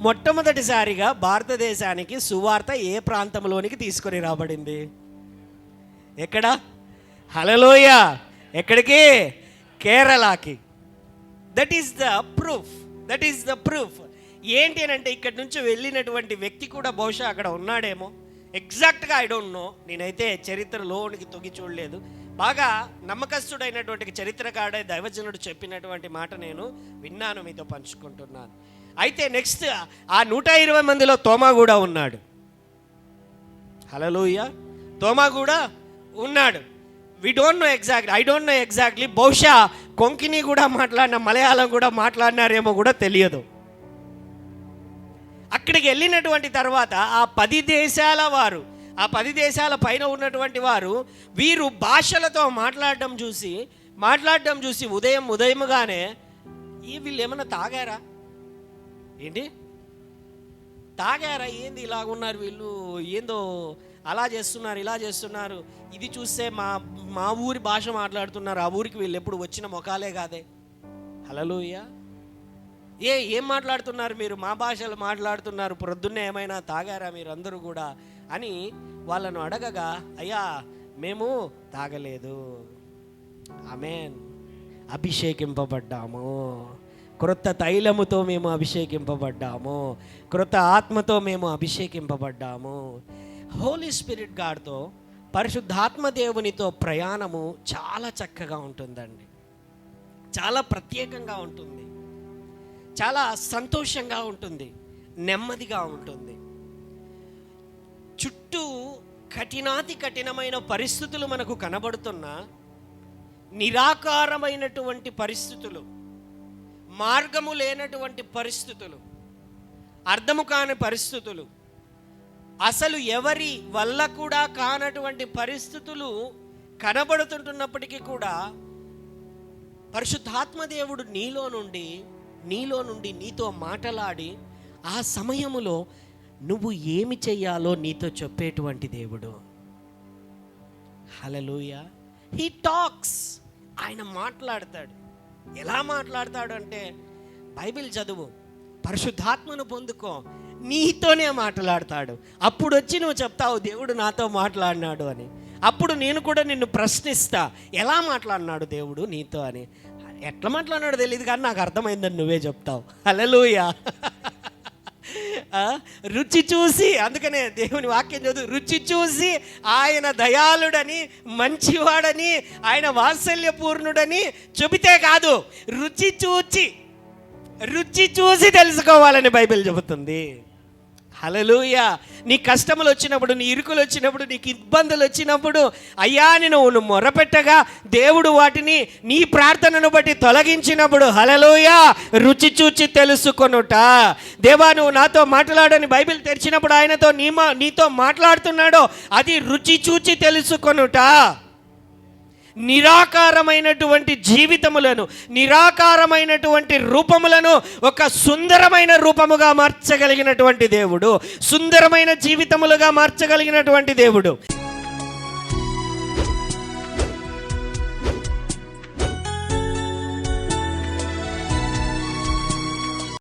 మొట్టమొదటిసారిగా భారతదేశానికి సువార్త ఏ ప్రాంతంలోనికి తీసుకొని రాబడింది? ఎక్కడ? హల్లెలూయా! ఎక్కడికి? కేరళకి. That is the proof. ఏంటి అని అంటే, ఇక్కడి నుంచి వెళ్ళినటువంటి వ్యక్తి కూడా బహుశా అక్కడ ఉన్నాడేమో, ఎగ్జాక్ట్గా ఐ డోంట్ నో. నేనైతే చరిత్రలోనికి తొగి చూడలేదు. బాగా నమ్మకస్తుడైనటువంటి చరిత్రకారుడే దైవజనుడు చెప్పినటువంటి మాట నేను విన్నాను, మీతో పంచుకుంటున్నాను. అయితే నెక్స్ట్ ఆ 120 మందిలో తోమా కూడా ఉన్నాడు. హల్లెలూయా! తోమా కూడా ఉన్నాడు. I don't know exactly. బహుశా కొంకిని కూడా మాట్లాడిన, మలయాళం కూడా మాట్లాడినారేమో కూడా తెలియదు. అక్కడికి వెళ్ళినటువంటి తర్వాత ఆ 10 దేశాల వారు, ఆ 10 దేశాల పైన ఉన్నటువంటి వారు వీరు భాషలతో మాట్లాడడం చూసి ఉదయముగానే వీళ్ళు ఏమన్నా తాగారా ఏంటి? తాగారా ఏంది ఇలాగున్నారు వీళ్ళు, ఏందో అలా చేస్తున్నారు, ఇలా చేస్తున్నారు, ఇది చూస్తే మా ఊరి భాష మాట్లాడుతున్నారు, ఆ ఊరికి వీళ్ళు ఎప్పుడు వచ్చిన మొఖాలే కాదే. హల్లెలూయా! ఏం మాట్లాడుతున్నారు మీరు, మా భాషలు మాట్లాడుతున్నారు, ప్రొద్దున్నే ఏమైనా తాగారా మీరు అందరూ కూడా అని వాళ్ళను అడగగా, అయ్యా మేము తాగలేదు, ఆమేన్, అభిషేకింపబడ్డాము, క్రొత్త తైలముతో మేము అభిషేకింపబడ్డాము, క్రొత్త ఆత్మతో మేము అభిషేకింపబడ్డాము. హోలీ స్పిరిట్ గాడ్తో, పరిశుద్ధాత్మ దేవునితో ప్రయాణము చాలా చక్కగా ఉంటుందండి, చాలా ప్రత్యేకంగా ఉంటుంది, చాలా సంతోషంగా ఉంటుంది, నెమ్మదిగా ఉంటుంది. చుట్టూ కఠినమైన పరిస్థితులు మనకు కనబడుతున్నా, నిరాకారమైనటువంటి పరిస్థితులు, మార్గము లేనటువంటి పరిస్థితులు, అర్థము కాని పరిస్థితులు, అసలు ఎవరి వల్ల కూడా కానటువంటి పరిస్థితులు కనబడుతుంటున్నప్పటికీ కూడా పరిశుద్ధాత్మ దేవుడు నీలో నుండి నీతో మాట్లాడి ఆ సమయములో నువ్వు ఏమి చెయ్యాలో నీతో చెప్పేటువంటి దేవుడు. హల్లెలూయా! He talks. ఆయన మాట్లాడతాడు. ఎలా మాట్లాడతాడు అంటే, బైబిల్ చదువు, పరిశుద్ధాత్మను పొందుకో, నీతోనే మాట్లాడతాడు. అప్పుడు వచ్చి నువ్వు చెప్తావు దేవుడు నాతో మాట్లాడినాడు అని. అప్పుడు నేను కూడా నిన్ను ప్రశ్నిస్తా, ఎలా మాట్లాడినాడు దేవుడు నీతో అని. ఎట్లా మాట్లాడినాడో తెలియదు కానీ నాకు అర్థమైందని నువ్వే చెప్తావు. హల్లెలూయా! రుచి చూసి, అందుకనే దేవుని వాక్యం చదువు, రుచి చూసి ఆయన దయాళుడని, మంచివాడని, ఆయన వాత్సల్యపూర్ణుడని చెబితే కాదు, రుచి చూసి తెలుసుకోవాలని బైబిల్ చెబుతుంది. హల్లెలూయా! నీ కష్టములు వచ్చినప్పుడు, నీ ఇరుకులు వచ్చినప్పుడు, నీకు ఇబ్బందులు వచ్చినప్పుడు, అయ్యా నువ్వు మొరపెట్టగా దేవుడు వాటిని నీ ప్రార్థనను బట్టి తొలగించినప్పుడు, హల్లెలూయా, రుచి చూచి తెలుసుకొనుట. దేవా నువ్వు నాతో మాట్లాడని బైబిల్ తెరిచినప్పుడు ఆయనతో నీతో మాట్లాడుతున్నాడో అది రుచి చూచి తెలుసుకొనుట. నిరాకారమైనటువంటి జీవితములను, నిరాకారమైనటువంటి రూపములను ఒక సుందరమైన రూపముగా మార్చగలిగినటువంటి దేవుడు, సుందరమైన జీవితములుగా మార్చగలిగినటువంటి దేవుడు.